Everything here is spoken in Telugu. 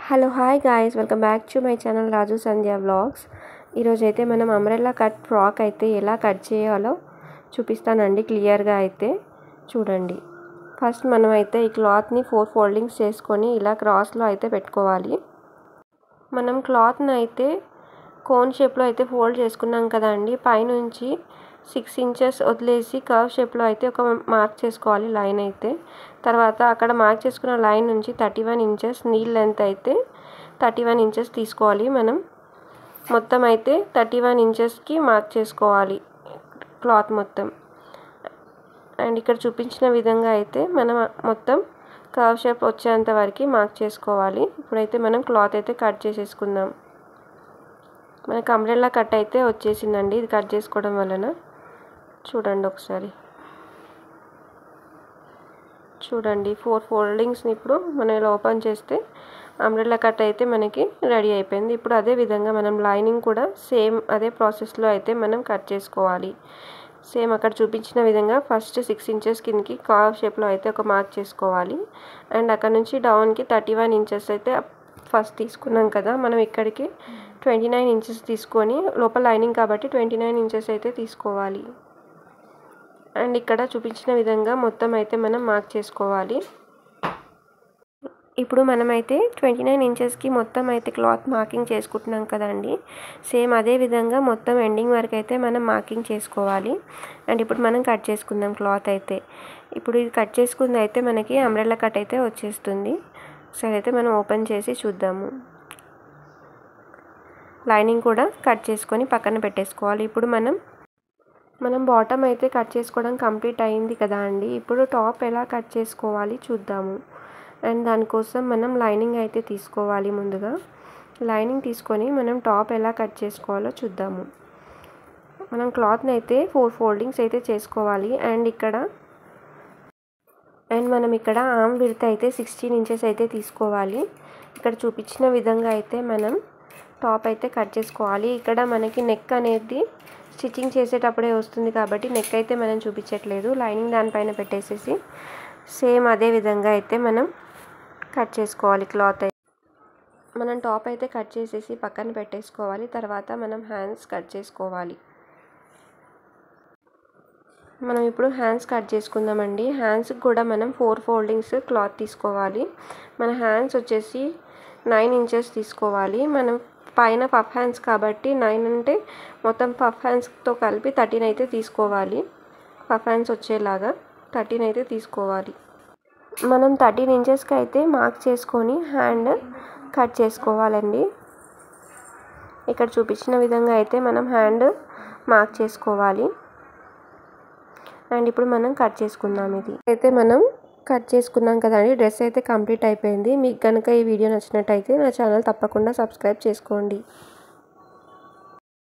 Hello hi guys, welcome back to my channel Raju Sandhya vlogs. ఈరోజు అయితే మనం అంబ్రెల్లా కట్ ఫ్రాక్ అయితే ఎలా కట్ చేయాలో చూపిస్తానండి క్లియర్గా. అయితే చూడండి. ఫస్ట్ మనం అయితే ఈ క్లాత్ని 4 ఫోల్డింగ్స్ చేసుకొని ఇలా క్రాస్లో అయితే పెట్టుకోవాలి. మనం క్లాత్ని అయితే కోన్ షేప్లో అయితే ఫోల్డ్ చేసుకున్నాం కదండి. పైనుంచి 6 ఇంచెస్ వదిలేసి కర్వ్ షేప్లో అయితే ఒక మార్క్ చేసుకోవాలి లైన్ అయితే. తర్వాత అక్కడ మార్క్ చేసుకున్న లైన్ నుంచి 31 ఇంచెస్ నీల్ లెంత్ అయితే 31 ఇంచెస్ తీసుకోవాలి. మనం మొత్తం అయితే 31 ఇంచెస్కి మార్క్ చేసుకోవాలి క్లాత్ మొత్తం. అండ్ ఇక్కడ చూపించిన విధంగా అయితే మనం మొత్తం కర్వ్ షేప్ వచ్చేంత వరకు మార్క్ చేసుకోవాలి. ఇప్పుడైతే మనం క్లాత్ అయితే కట్ చేసేసుకుందాం. మనకు అంబ్రెల్లా కట్ అయితే వచ్చేసిందండి ఇది కట్ చేసుకోవడం వలన. చూడండి ఒకసారి, చూడండి 4 ఫోల్డింగ్స్ని ఇప్పుడు మనం ఇలా ఓపెన్ చేస్తే అంబ్రెల్లా కట్ అయితే మనకి రెడీ అయిపోయింది. ఇప్పుడు అదే విధంగా మనం లైనింగ్ కూడా సేమ్ అదే ప్రాసెస్లో అయితే మనం కట్ చేసుకోవాలి. సేమ్ అక్కడ చూపించిన విధంగా ఫస్ట్ 6 ఇంచెస్ కిందకి కర్వ్ షేప్లో అయితే ఒక మార్క్ చేసుకోవాలి. అండ్ అక్కడ నుంచి డౌన్కి 31 ఇంచెస్ అయితే ఫస్ట్ తీసుకున్నాం కదా, మనం ఇక్కడికి 29 ఇంచెస్ తీసుకొని లోపల లైనింగ్ కాబట్టి 29 ఇంచెస్ అయితే తీసుకోవాలి. అండ్ ఇక్కడ చూపించిన విధంగా మొత్తం అయితే మనం మార్క్ చేసుకోవాలి. ఇప్పుడు మనమైతే 29 ఇంచెస్కి మొత్తం అయితే క్లాత్ మార్కింగ్ చేసుకుంటున్నాం కదండి. సేమ్ అదే విధంగా మొత్తం ఎండింగ్ వరకు అయితే మనం మార్కింగ్ చేసుకోవాలి. అండ్ ఇప్పుడు మనం కట్ చేసుకుందాం క్లాత్ అయితే. ఇప్పుడు ఇది కట్ చేసుకుంది అయితే మనకి అంబ్రెల్లా కట్ అయితే వచ్చేస్తుంది. సరే అయితే మనం ఓపెన్ చేసి చూద్దాము. లైనింగ్ కూడా కట్ చేసుకొని పక్కన పెట్టేసుకోవాలి. ఇప్పుడు మనం బాటమ్ అయితే కట్ చేసుకోవడం కంప్లీట్ అయింది కదా అండి. ఇప్పుడు టాప్ ఎలా కట్ చేసుకోవాలి చూద్దాము. అండ్ దానికోసం మనం లైనింగ్ అయితే తీసుకోవాలి. ముందుగా లైనింగ్ తీసుకొని మనం టాప్ ఎలా కట్ చేసుకోవాలో చూద్దాము. మనం క్లాత్ని అయితే 4 ఫోల్డింగ్స్ అయితే చేసుకోవాలి. అండ్ మనం ఇక్కడ ఆర్మ్ విడ్త్ అయితే 16 ఇంచెస్ అయితే తీసుకోవాలి. ఇక్కడ చూపించిన విధంగా అయితే మనం టాప్ అయితే కట్ చేసుకోవాలి. ఇక్కడ మనకి నెక్ అనేది స్టిచ్చింగ్ చేసేటప్పుడే వస్తుంది కాబట్టి నెక్ అయితే మనం చూపించట్లేదు. లైనింగ్ దానిపైన పెట్టేసేసి సేమ్ అదే విధంగా అయితే మనం కట్ చేసుకోవాలి. క్లాత్ అయితే మనం టాప్ అయితే కట్ చేసేసి పక్కన పెట్టేసుకోవాలి. తర్వాత మనం హ్యాండ్స్ కట్ చేసుకోవాలి. మనం ఇప్పుడు హ్యాండ్స్ కట్ చేసుకుందామండి. హ్యాండ్స్కి కూడా మనం 4 ఫోల్డింగ్స్ క్లాత్ తీసుకోవాలి. మన హ్యాండ్స్ వచ్చేసి 9 ఇంచెస్ తీసుకోవాలి. మనం పైన పఫ్ హ్యాండ్స్ కాబట్టి 9 అంటే మొత్తం పఫ్ హ్యాండ్స్తో కలిపి 13 అయితే తీసుకోవాలి. పఫ్ హ్యాండ్స్ వచ్చేలాగా 13 అయితే తీసుకోవాలి. మనం 13 ఇంచెస్కి అయితే మార్క్ చేసుకొని హ్యాండ్ కట్ చేసుకోవాలండి. ఇక్కడ చూపించిన విధంగా అయితే మనం హ్యాండ్ మార్క్ చేసుకోవాలి. అండ్ ఇప్పుడు మనం కట్ చేసుకుందాం. ఇది అయితే మనం కట్ చేసుకున్నాం కదండి. డ్రెస్ అయితే కంప్లీట్ అయిపోయింది. మీకు కనుక ఈ వీడియో నచ్చినట్టయితే నా ఛానల్ తప్పకుండా సబ్స్క్రైబ్ చేసుకోండి.